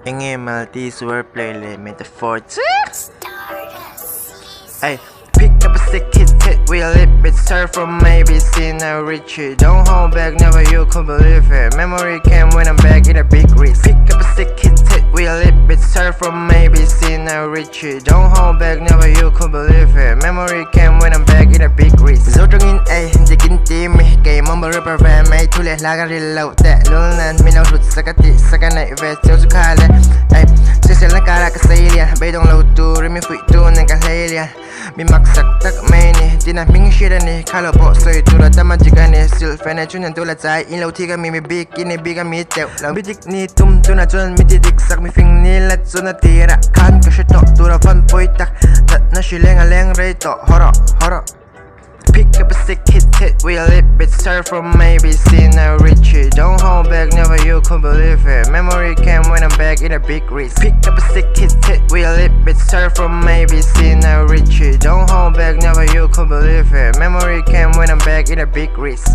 Enge melody swordplay le metaphor. Hey, pick up a stick, hit it, we lip it, serve from maybe see now reach it. Don't hold back, never you could believe it. Memory came when I'm back in a big risk. Pick up a stick, hit it, we lip it, serve from maybe see now reach it. Don't hold back, never you could believe it. Memory came when I'm back in a big risk. Dấu trong in A, chỉ kín tim mi, kể mong bờ rubber về mấy thu lệ lá gari lâu tệ luôn nên mi nào rụt sa cái tị sa cái này về chiếu su khai lệ. Ay, sẽ là cara cái say liền, bây đông lâu tu, rồi mi phụ tu nên cái lay liền. Mi mặc sắc tắc mê nè, đi nè mình shit nè, khai lộ bộ sôi tu là ta mà chỉ cái nè, still fan nè, chúng nhân tu là trái, in lâu thì cái mi big, in nè big cái mi tẹo, lâu bi dik ni tum tu na chun mi dik sắc mi phình ni là chun na tira, kan cái shit nọ tu là văn bôi tắc, thật na shi leng rây tọ, horo. Pick up a stick, hit it, we lip it, serve from maybe see now reach it. Don't hold back, never you could believe it. Memory came when I'm back in a big risk. Pick up a stick, hit it, we lip it, serve from maybe see now reach it. Don't hold back, never you could believe it. Memory came when I'm back in a big risk.